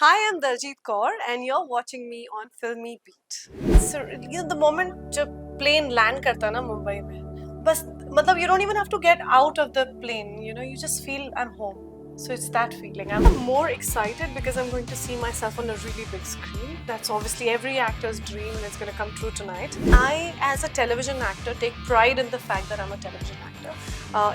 Hi, I'm Dalljiet Kaur, and you're watching me on Filmy Beat. So, the moment जब plane land करता है ना मुंबई में, बस मतलब you don't even have to get out of the plane. You just feel I'm home. So it's that feeling. I'm more excited because I'm going to see myself on a really big screen. That's obviously every actor's dream, and it's going to come true tonight. I, as a television actor, take pride in the fact that I'm a television actor.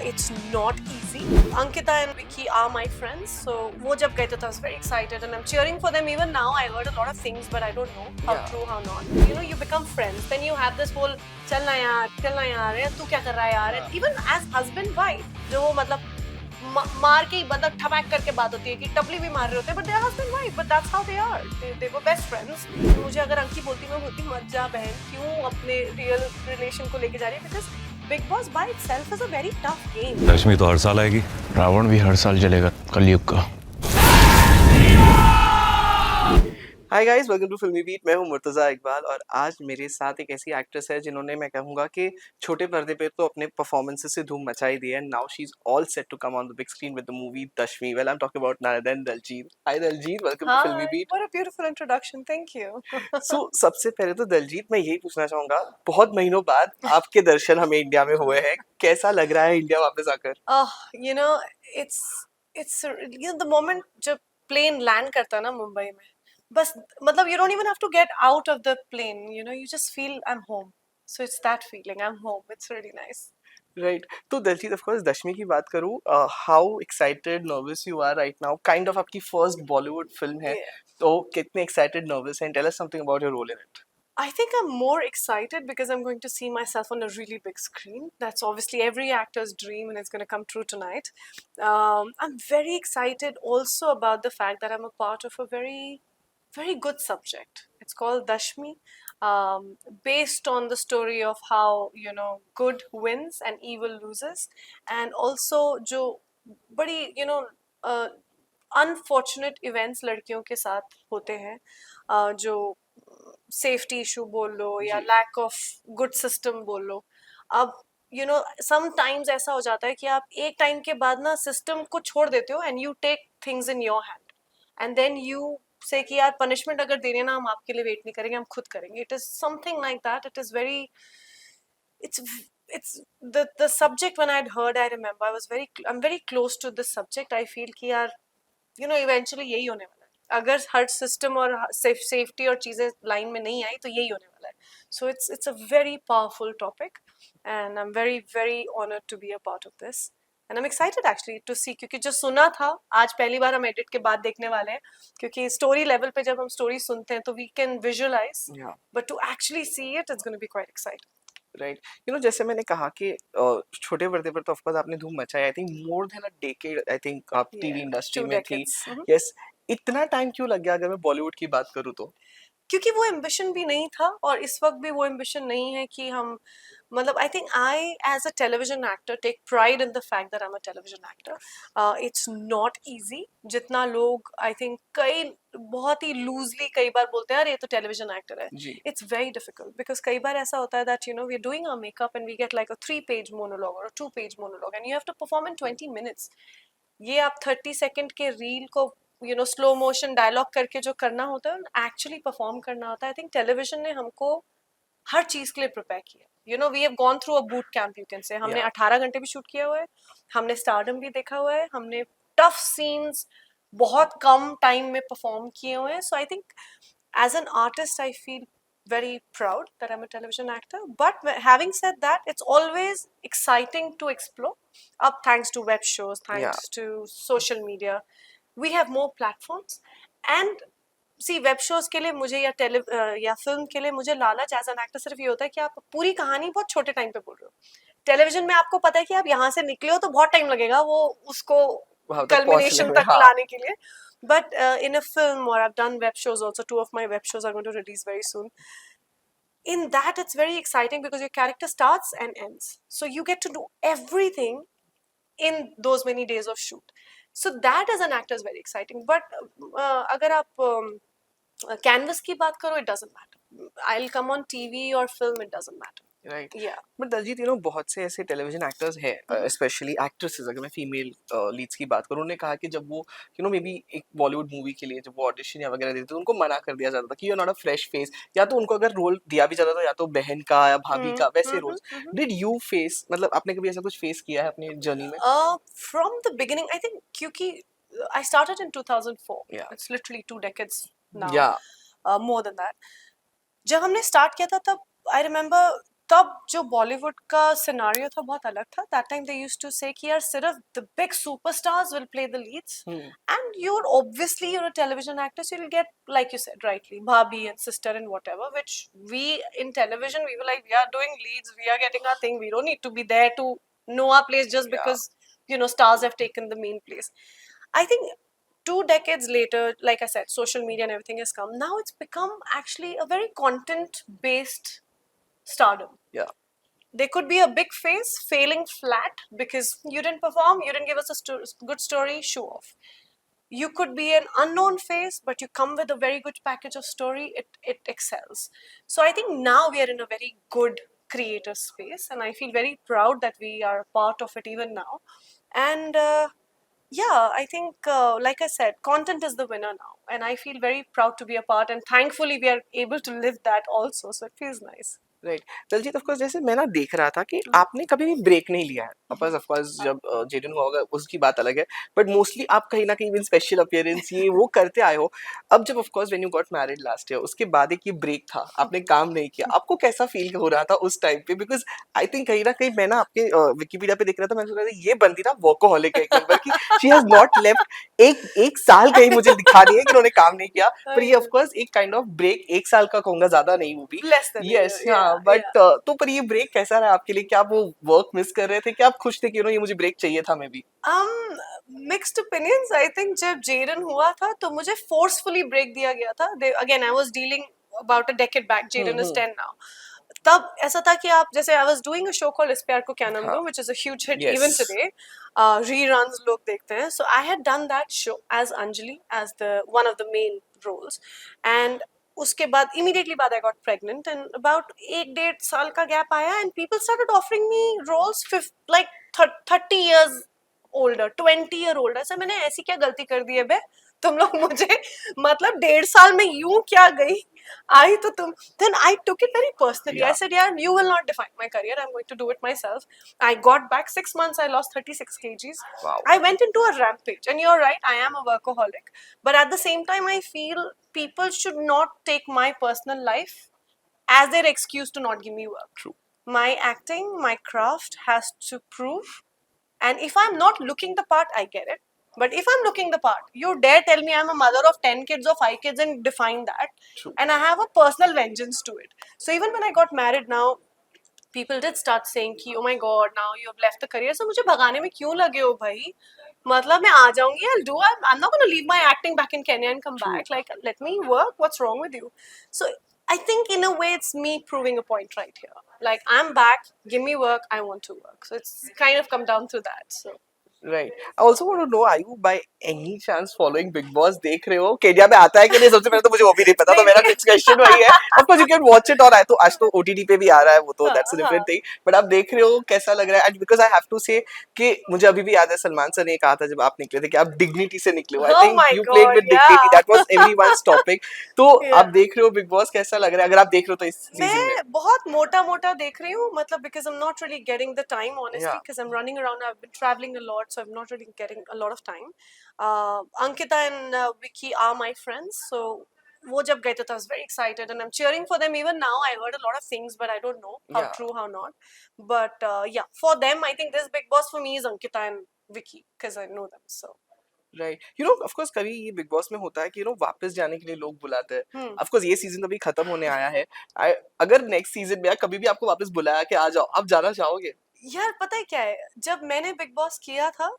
It's not easy. Ankita and Vicky are my friends, so wo jab gaye to I was very excited, and I'm cheering for them. Even now, I heard a lot of things, but I don't know how true, how not. You become friends. Then you have this whole चलना यार, तू क्या कर रहा है यार? And even as husband wife, जो मतलब मार के ही मतलब ठमैक करके बात होती है कि टपली भी मार रहे होते हैं, but they are husband wife, but that's how they are. They were best friends. मुझे अगर अंकी बोलती मैं बोलती मत जा बहन, क्यों अपने रियल रिलेशन को लेके जा रही है? Because Bigg Boss by itself is a very tough game. Lakshmi तो हर साल आएगी, रावण भी हर साल जलेगा कलयुग का। Hi guys, welcome to filmy beat. मैं हूं मुर्तज़ा इकबाल और आज मेरे साथ एक ऐसी एक्ट्रेस है जिन्होंने मैं कहूँगा कि छोटे पर्दे पे तो अपने परफॉर्मेंसेस से धूम मचाई दी है। Now she is all set to come on the big screen with the movie Dashmi. Well, I am talking about none other than Diljit. Hi Diljit, welcome to filmy beat. What a beautiful introduction. Thank you. So सबसे पहले तो दलजीत, मैं यही पूछना चाहूंगा, बहुत महीनों बाद आपके दर्शन हमें इंडिया में हुए हैं, कैसा लग रहा है इंडिया वापस आकर? You know, it's the moment जब plane land करता है ना मुंबई में, बस मतलब you don't even have to get out of the plane. You just feel I'm home. So it's that feeling. I'm home. It's really nice. Right तो Daljeet, of course Dashmi की बात करूँ, how excited nervous you are right now? Kind of आपकी first Bollywood film है, Yeah. तो कितने एक्साइटेड नर्वस हैं? Tell us something about your role in it. I think I'm more excited because I'm going to see myself on a really big screen. That's obviously every actor's dream, and it's going to come true tonight. I'm very excited also about the fact that I'm a part of a very, very good subject. It's called Dashmi, based on the story of how good wins and evil loses, and also जो बड़ी unfortunate events लड़कियों के साथ होते हैं, जो safety issue बोल लो या लैक ऑफ गुड सिस्टम बोल लो। अब समटाइम्स ऐसा हो जाता है कि आप एक टाइम के बाद ना सिस्टम को छोड़ देते हो and you take things in your hand and then you say कि यार पनिशमेंट अगर देने ना, हम आपके लिए वेट नहीं करेंगे, हम खुद करेंगे। It is something like that. It is very it's the subject. When I'd heard, I remember I'm very close to this subject. I feel कि यार इवेंचुअली यही होने वाला है। अगर हर सिस्टम और सेफ्टी और चीज़ें लाइन में नहीं आई तो यही होने वाला है। So it's a very powerful topic and I am very very honoured to be a part of this and I am excited actually to see, क्योंकि जो सुना था आज पहली बार हम एडिट के बाद देखने वाले हैं, क्योंकि स्टोरी लेवल पे जब हम स्टोरी सुनते हैं तो we can visualise, but to actually see it it's gonna be quite exciting. Right, जैसे मैंने कहा कि छोटे पर्दे पर तो ऑफकोर्स आपने धूम मचाई। I think more than a decade, I think आप टीवी इंडस्ट्री में थी। यस, इतना टाइम क्यों लग गया अगर मैं बॉलीवुड की बात करूँ तो? क्योंकि वो एम्बिशन भी नहीं था और इस वक्त भी वो एम्बिशन नहीं है कि हम मतलब I think I as a television actor take pride in the fact that I am a television actor. It's not easy जितना लोग आई थिंक कई बहुत ही लूजली कई बार बोलते हैं यार ये तो टेलीविजन एक्टर है. इट्स वेरी डिफिकल्ट बिकॉज कई बार ऐसा होता है that we are doing a makeup and we get like a 3-page monologue और 2-page monologue and you have to perform in 20 minutes. ये आप 30 सेकेंड के रील को स्लो मोशन डायलॉग करके जो करना होता है एक्चुअली परफॉर्म करना होता है. आई थिंक टेलीविजन ने हमको हर चीज के लिए प्रिपेयर किया. We have gone through a boot camp, you can say. हमने 18 घंटे भी शूट किया हुआ है, हमने स्टारडम भी देखा हुआ है, हमने टफ सीन्स बहुत कम टाइम में परफॉर्म किए हुए हैं. So I think as an artist I feel very proud that I'm a television actor. But having said that, it's always exciting to explore. Up thanks to web shows, thanks to social media, we have more platforms. And see, web shows के लिए मुझे या film के लिए मुझे लालच as an actor सिर्फ ये होता है कि आप पूरी कहानी बहुत छोटे टाइम पे बोल रहे हो. टेलीविजन में आपको पता है कि आप यहाँ से निकले हो तो बहुत टाइम लगेगा वो उसको कल्मिनेशन तक लाने के लिए. But in a film, or I've done web shows also, 2 of my web shows are going to release very soon. In that, it's very exciting because your character starts and ends. So you get to do everything in those many days of shoot. So that as an actor is very exciting. But अगर आप canvas की बात करो, it doesn't matter. I'll come on TV or film, it doesn't matter. Right. Yeah. But Daljeet बहुत से ऐसे television actors हैं, specially actresses, अगर मैं फीमेल लीड्स की बात करूँ, उन्होंने कहा कि जब वो मे बी एक बॉलीवुड मूवी के लिए जब वो ऑडिशन या वगैरह देते तो उनको मना कर दिया जाता था कि you are not a fresh face, या तो उनको अगर रोल दिया भी जाता था या तो बहन का या भाभी का, वैसे रोल्स। डिड यू फेस, मतलब आपने कभी ऐसा कुछ फेस किया है अपनी जर्नी में? From the beginning, I think, क्योंकि I started in 2004. या It's literally 2 decades now. या More than that. जब हमने स्टार्ट किया था तब आई रिमेम्बर, तब जो बॉलीवुड का सिनारियो था बहुत अलग था. That time they used to say कि यार सिर्फ the big superstars will play the leads, and you're obviously you're a television actor, so you'll get, like you said rightly, bhabhi and sister and whatever, which we in television we were like, we are doing leads, we are getting our thing, we don't need to be there to know our place just या because stars have taken the main place. I think 2 decades later, like I said, social media and everything has come. Now it's become actually a very content based stardom. या There could be a big face failing flat because you didn't perform, you didn't give us a good story, show off. You could be an unknown face, but you come with a very good package of story, it excels. So I think now we are in a very good creator space, and I feel very proud that we are a part of it even now. And yeah, I think, like I said, content is the winner now, and I feel very proud to be a part. And thankfully, we are able to live that also. So it feels nice. Right. Daljeet, of course जैसे मैं ना देख रहा था कि आपने कभी भी ब्रेक नहीं लिया है। ऑफ कोर्स जब जेडन हुआ होगा उसकी बात अलग है, बट मोस्टली आप कहीं ना कहीं भी स्पेशल अपीयरेंस ये वो करते आए हो। अब जब of course when you got married last year, उसके बाद एक ये ब्रेक था, आपने काम नहीं किया, आपको कैसा फील हो रहा था उस टाइम पे? बिकॉज आई थिंक कहीं ना कहीं मैं ना आपके विकिपीडिया पे देख रहा था, मैं सोच रहा था ये बंदी ना वर्कोहॉलिक है एक नंबर की। शी हैज नॉट लेफ्ट एक साल कहीं मुझे दिखा नहीं है कि उन्होंने काम नहीं किया, पर ये ऑफ कोर्स एक काइंड ऑफ ब्रेक, एक साल का कहूंगा, ज्यादा नहीं वो भी। Less than a year, yes, हाँ, yeah, बट yeah. तो पर ये ब्रेक कैसा रहा आपके लिए? क्या आप वो वर्क मिस कर रहे थे, क्या आप खुश थे कि ये मुझे ब्रेक चाहिए था? May be Um, Mixed opinions. I think जब जेडन हुआ था तो मुझे forcefully break दिया गया था. Again, I was dealing about a decade back. Jaden is 10 now. तब ऐसा था कि आप जैसे I was doing a show called इस प्यार को क्या नाम हाँ, दूं, which is a huge hit even yes, today. Reruns लोग देखते हैं. So I had done that show as Anjali, as the one of the main roles, and उसके बाद immediately बाद I got pregnant, and about 1 डेढ़ साल का gap आया, and people started offering me roles like 30 years older, 20 year older. ऐसा मैंने ऐसी क्या गलती कर दी है बे, तुम लोग मुझे मतलब 1.5 साल में यूं क्या गई आई तो तुम. Then I took it very personally. I या, said, yeah, you will not define my career, I'm going to do it myself. I got back 6 months, I lost 36 kgs. Wow, I went into a rampage, and you're right, I am a workaholic, but at the same time I feel people should not take my personal life as their excuse to not give me work. True, My acting, my craft has to prove, and if I'm not looking the part, I get it. But if I'm looking the part, you dare tell me I'm a mother of 10 kids or 5 kids and define that. True, And I have a personal vengeance to it. So even when I got married now, people did start saying कि oh my god, now you have left the career. So मुझे भगाने में क्यों लगे हो भाई? मतलब मैं आ जाऊंगी, I'm not going to leave my acting back in Kenya and come true, back. Like, let me work. What's wrong with you? So I think in a way it's me proving a point right here. Like, I'm back, give me work, I want to work. So it's kind of come down to that. So right. I also want to know, are you by any chance following Bigg Boss? देख रहे हो केडिया में आता है कि नहीं? सबसे पहले तो मुझे वो भी नहीं पता, तो मेरा नेक्स्ट क्वेश्चन वही है। Of course you can watch it, और आई तो आज तो ओटीटी पे भी आ रहा है वो, तो that's a different thing, but आप देख रहे हो, कैसा लग रहा है? And because I have to say कि मुझे अभी भी याद है सलमान सर ने कहा था जब आप निकले थे कि आप डिग्निटी से निकले हो। आई oh think my you played god, with dignity, yeah. That was everyone's topic. तो आप Yeah. देख रहे हो बिग बॉस, कैसा लग रहा है अगर आप देख रहे हो तो इस सीजन में? मैं बहुत मोटा मोटा देख रही हूँ, मतलब because I'm not really getting the time, honestly, या, because I'm running around, I've been traveling a lot, so I'm not really getting a lot of time. Ankita and Vicky are my friends, so वो जब गए थे तो I was very excited and I'm cheering for them even now. I heard a lot of things, but I don't know how या, true, how not. But yeah, for them, I think this Big Boss for me is Ankita and Vicky because I know them. So right. Of course कभी ये big boss में होता है कि वापस जाने के लिए लोग बुलाते हैं। ऑफ कोर्स ये सीजन तो अभी खत्म होने आया है। अगर नेक्स्ट सीजन में या कभी भी आपको वापस बुलाया कि आ जाओ, आप जाना चाहोगे? यार पता है क्या है, जब मैंने बिग बॉस किया था,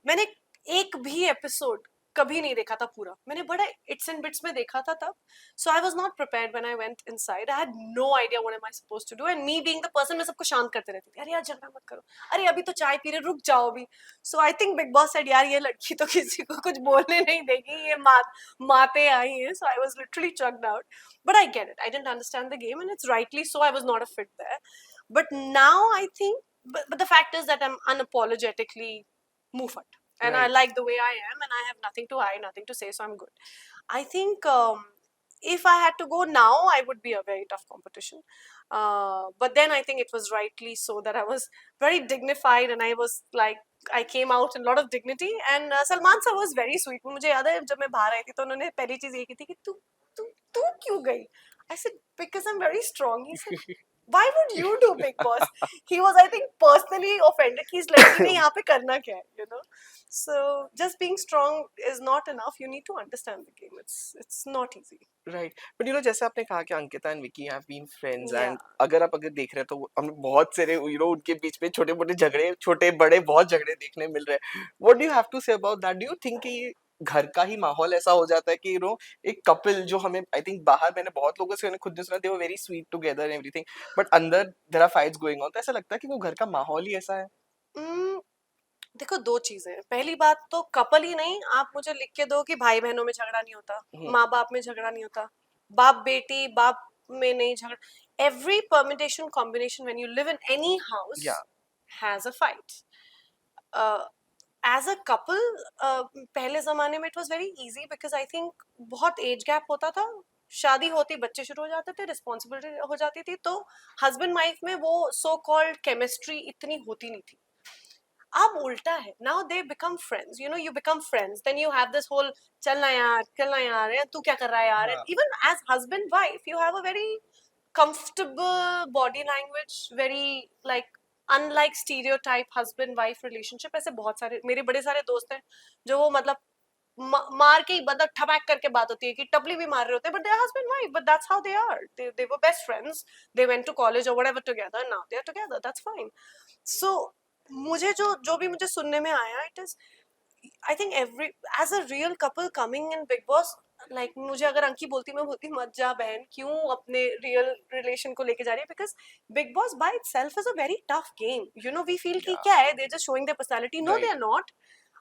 मैंने एक भी एपिसोड कभी नहीं देखा था पूरा, मैंने बड़ा इट्स एंड बिट्स में देखा था तब. So I was not prepared when I went inside. I had no idea what am I supposed to do, and me being the person, मैं सबको शांत करते रहती थी, अरे यार झगड़ा मत करो, अरे अभी तो चाय पी रहे, रुक जाओ अभी. So I think Bigg Boss said यार ये लड़की तो किसी को कुछ बोलने नहीं देगी, ये माते आई है. So I was literally chucked out, but I get it, I didn't understand the game, and it's rightly so, I was not a fit there. But now I think, but the fact is that I'm unapologetically Mufat. And I Right. like the way I am, and I have nothing to hide, nothing to say, so I'm good. I think if I had to go now, I would be a very tough competition. But then I think it was rightly so that I was very dignified, and I was like, I came out in a lot of dignity. And Salman sir was very sweet. मुझे याद है जब मैं बाहर आई थी तो उन्होंने पहली चीज ये की थी कि तू तू तू क्यों गई? I said because I'm very strong. He said why would you do Big Boss? He was, I think, personally offended. He's like, मैं यहाँ पे करना क्या है, you know? So just being strong is not enough. You need to understand the game. It's not easy. Right, but जैसे आपने कहा कि Ankita and Vicky have been friends, Yeah. And अगर देख रहे हैं तो हमें बहुत सारे उनके बीच में छोटे मोटे झगड़े, छोटे बड़े बहुत झगड़े देखने मिल रहे हैं. What do you have to say about that? Do you think कि घर का ही माहौल ऐसा हो जाता है कि एक कपल जो हमें आई थिंक बाहर मैंने बहुत लोगों से खुद ने सुना दे वो very sweet together and everything, but अंदर there are fights going on, तो ऐसा लगता है कि वो घर का माहौल ही ऐसा है? Mm, देखो दो चीजें हैं. पहली बात तो कपल ही नहीं, आप मुझे लिख के दो कि भाई बहनों में झगड़ा नहीं होता, माँ बाप में झगड़ा नहीं होता, बाप बेटी बाप में नहीं झगड़ा. Every permutation combination when you live in any house या has a fight. As a couple, पहले जमाने में it was very easy because I think बहुत एज गैप होता था, शादी होती बच्चे शुरू हो जाते थे, रिस्पॉन्सिबिलिटी हो जाती थी, तो हस्बैंड वाइफ में वो सो कॉल्ड केमिस्ट्री इतनी होती नहीं थी. अब उल्टा है, now they become friends, you become friends, then you have this whole चलना यार तू क्या कर रहा है यार, and even as husband wife you have a very comfortable body language, very like unlike stereotype husband wife relationship. ऐसे बहुत सारे मेरे बड़े सारे दोस्त हैं जो वो मतलब मार के ही मतलब ठपैक करके बात होती है कि टपली भी मार रहे होते हैं, but they're husband wife, but that's how they are. They were best friends, they went to college or whatever together, now they're together, that's fine. So मुझे जो भी मुझे सुनने में आया, it is I think every as a real couple coming in Big Boss, like मुझे अगर अंकी बोलती, मैं बोलती मत जा बहन, क्यों अपने रियल रिलेशन को लेके जा रही है, because Bigg Boss by itself is a very tough game. We feel कि क्या है, they're just showing their personality. No, they right. are not.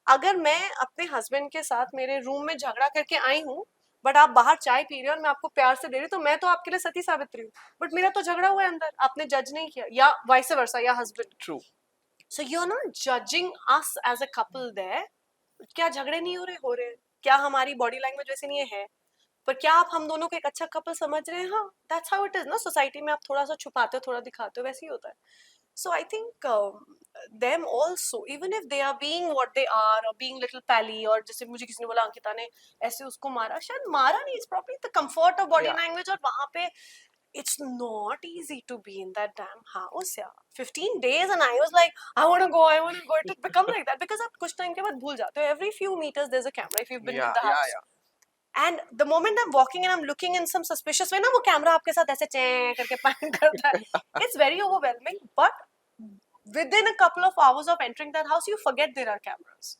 अगर मैं अपने हस्बैंड के साथ मेरे रूम में झगड़ा करके आई हूँ, बट आप बाहर चाय पी रहे हो और मैं आपको प्यार से दे रही हूँ, तो मैं तो आपके लिए सती सावित्री हूँ, बट मेरा तो झगड़ा हुआ है अंदर, आपने जज नहीं किया, या वाइस वर्सा, या husband. True. So you are not judging us as a couple there. क्या झगड़े नहीं हो रहे हैं? क्या हमारी बॉडी लैंग्वेज वैसे नहीं है? पर क्या आप हम दोनों को एक अच्छा कपल समझ रहे हैं? हाँ, दैट्स हाउ इट इज ना. सोसाइटी में आप थोड़ा सा छुपाते हो, थोड़ा दिखाते हो, वैसे ही होता है. So I think them also, even if they are being what they are or being little pally, और जैसे मुझे किसी ने बोला अंकिता ने ऐसे उसको मारा, शायद मारा नहीं, it's probably the comfort of body या language. और वहाँ पे it's not easy to be in that damn house. Yeah, 15 days and I was like, I want to go, I want to go. It become like that because आप कुछ time के बाद भूल जाते हो. Every few meters there's a camera if you've been या in the या house. या And the moment I'm walking and I'm looking in some suspicious way, ना वो कैमरा आपके साथ ऐसे चैं करके पैन करता है. It's very overwhelming, but within a couple of hours of entering that house, you forget there are cameras.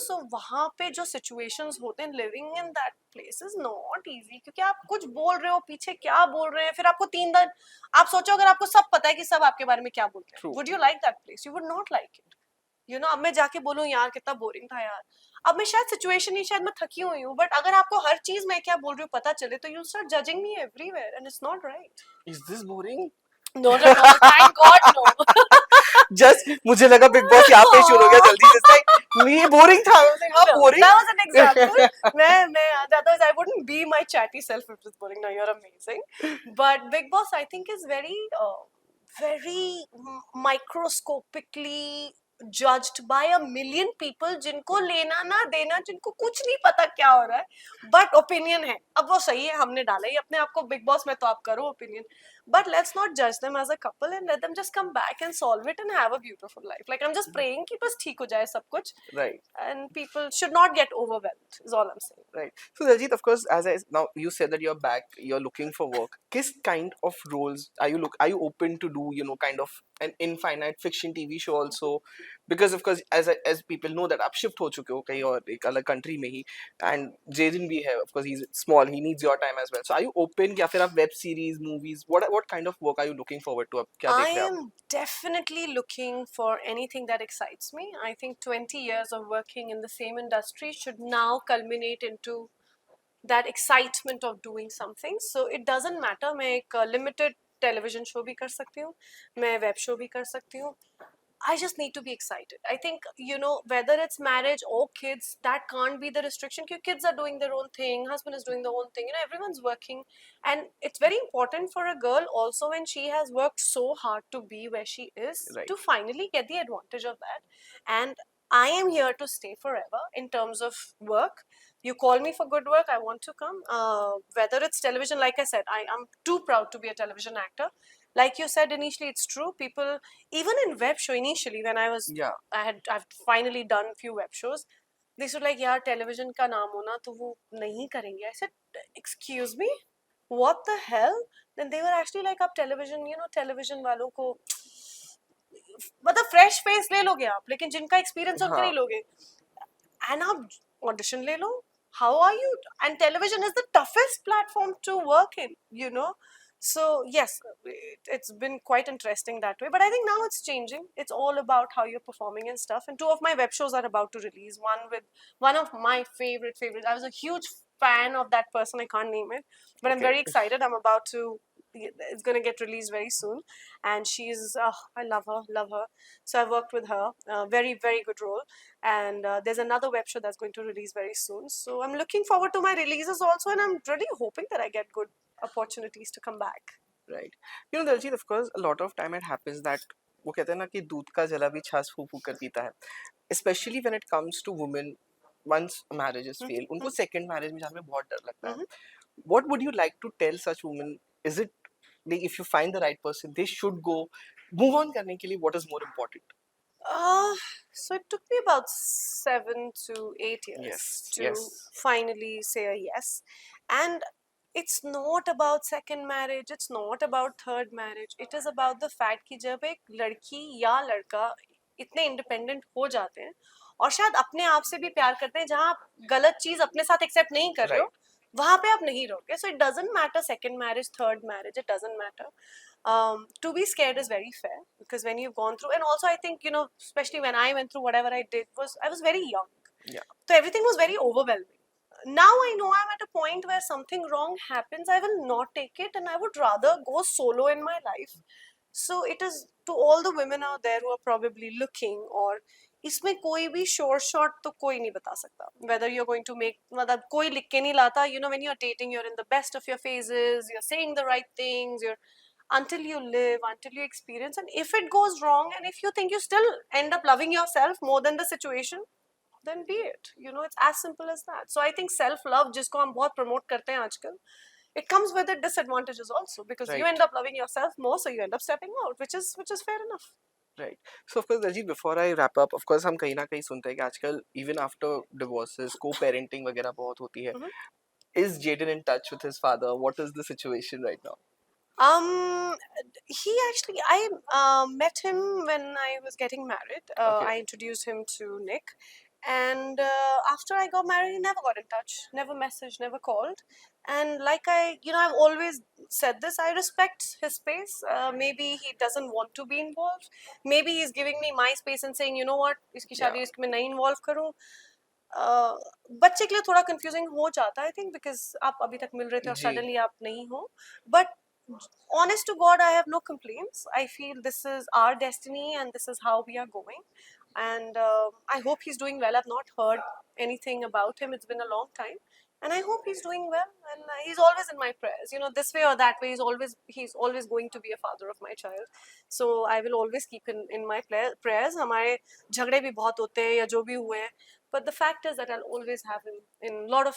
So वहाँ पे जो situations होते हैं, living in that place is not easy, क्योंकि आप कुछ बोल रहे हो, पीछे क्या बोल रहे हैं, फिर आपको 3 दिन आप सोचो अगर आपको सब पता है कि सब आपके बारे में क्या बोल रहे हैं, true. would you like that place? You would not like it. अब मैं जाके बोलूं यार कितना बोरिंग था यार, अब मैं शायद सिचुएशन ही, शायद मैं थकी हुई हूँ, बट अगर आपको हर चीज मैं क्या बोल रही हूँ पता चले, तो you start judging me everywhere and it's not right. Is this boring? Not at all, thank god no. Just मुझे लगा बिग बॉस यहाँ पे शुरू हो गया जल्दी से. लाइक ये बोरिंग था. हाँ No, boring. that was an example. मैं otherwise I wouldn't be my chatty self if it's boring. No, you're amazing. But Big Boss I think is very very microscopically judged by a million people, जिनको लेना ना देना, जिनको कुछ नहीं पता क्या हो रहा है, बट ओपिनियन है. अब वो सही है, हमने डाला ही अपने आप को बिग बॉस में, तो आप करो opinion, but let's not judge them as a couple and let them just come back and solve it and have a beautiful life. Like I'm just praying कि बस ठीक हो जाए सब कुछ, right. and people should not get overwhelmed is all I'm saying. Right. So Daljit, of course, as I now you said that you're back, you're looking for work. Kiss kind of roles are you open to do, kind of an infinite fiction TV show also? Because of course, as people know that आप shift हो चुके हो कहीं और एक अलग country में ही, and Jaden भी है, of course he's small, he needs your time as well. So are you open या फिर आप web series, movies, what kind of work are you looking forward to? अब क्या I देख रहे हैं आप? am definitely looking for anything that excites me. I think 20 years of working in the same industry should now culminate into that excitement of doing something. So it doesn't matter मैं एक limited television show भी कर सकती हूँ, मैं web show भी कर सकती हूँ. I just need to be excited. I think, whether it's marriage or kids, that can't be the restriction. Because kids are doing their own thing, husband is doing their own thing, everyone's working. And it's very important for a girl also, when she has worked so hard to be where she is, Right. to finally get the advantage of that. And I am here to stay forever in terms of work. You call me for good work, I want to come. Whether it's television, like I said, I am too proud to be a television actor. Like you said initially, it's true. People, even in web show initially, when Yeah. I've finally done few web shows, they said like, यार television का नाम हो ना तो वो नहीं करेंगे. I said, excuse me, what the hell? Then they were actually like, आप television, television वालों को मतलब fresh face ले लोगे आप, लेकिन जिनका experience है उनका हाँ. नहीं लोगे. And आप audition ले लो. How are you? And television is the toughest platform to work in. So yes, it's been quite interesting that way. But I think now it's changing. It's all about how you're performing and stuff. And two of my web shows are about to release. One with one of my favorite. I was a huge fan of that person. I can't name it, but I'm Okay. very excited. I'm about to. It's going to get released very soon, and she's. I love her. So I worked with her. Very very good role. And there's another web show that's going to release very soon. So I'm looking forward to my releases also, and I'm really hoping that I get good opportunities to come back. Right. Daljit, of course, a lot of time it happens that वो कहते हैं ना कि दूध का जला भी छाछ फूक फूक कर पीता है. Especially when it comes to women, once marriages fail, उनको second marriage में जाने में बहुत डर लगता है. What would you like to tell such women? Is it like if you find the right person, they should go move on करने के लिए what is more important? So it took me about 7 to 8 years Yes, to yes. finally say a yes. And it's not about second marriage, it's not about third marriage. It is about the fact कि जब एक लड़की या लड़का इतने independent हो जाते हैं और शायद अपने आप से भी प्यार करते हैं, जहाँ आप गलत चीज अपने साथ एक्सेप्ट नहीं कर रहे हो, वहां पे आप नहीं रहोगे. So it doesn't matter second marriage, third marriage, it doesn't matter. To be scared is very fair, because when you've gone through, and also I think, especially when I went through whatever I did, I was very young. Yeah. So everything was very overwhelming. Now I know I'm at a point where something wrong happens, I will not take it, and I would rather go solo in my life. So it is to all the women out there who are probably looking, or इसमें कोई भी short shot तो कोई नहीं बता सकता. Whether you're going to make, मतलब कोई लिख के नहीं लाता. When you're dating, you're in the best of your phases, you're saying the right things, until you live, until you experience. And if it goes wrong, and if you think you still end up loving yourself more than the situation, then be it. It's as simple as that. So I think self-love, जिसको हम बहुत promote करते हैं आजकल, it comes with its disadvantages also, because you Right. end up loving yourself more, so you end up stepping out, which is fair enough. Right. So of course, Daljit, before I wrap up, of course हम कहीं ना कहीं सुनते हैं कि आजकल even after divorces, co-parenting वगैरह बहुत होती है. Is Jaden in touch with his father? What is the situation right now? He actually, I met him when I was getting married. Okay. I introduced him to Nick, and after I got married, he never got in touch, never messaged, never called. And like I've always said this, I respect his space. Maybe he doesn't want to be involved. Maybe he's giving me my space and saying, you know what, इसकी शादी इसमें नहीं involve करूँ. बच्चे के लिए थोड़ा confusing हो जाता है, I think, because आप अभी तक मिल रहे थे और जी. suddenly आप नहीं हो. But honest to God, I have no complaints. I feel this is our destiny and this is how we are going. And I hope he's doing well. I've not heard anything about him. It's been a long time. And I hope he's doing well. And he's always in my prayers. This way or that way, he's always going to be a father of my child. So I will always keep in my prayers. हमारे झगड़े भी बहुत होते हैं या जो भी हुए हैं. But the fact is that I'll always have him in a lot of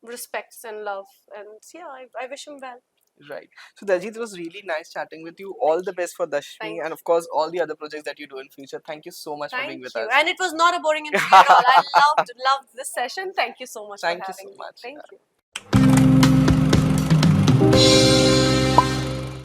respects and love. And yeah, I wish him well. Right. So Daljit, it was really nice chatting with you. All the best for Dashmi, Thank and of course all the other projects that you do in future. Thank you so much for being Thank with you. us. And it was not a boring interview at all. I loved this session. Thank you so much Thank for you having so me. much. Thank you.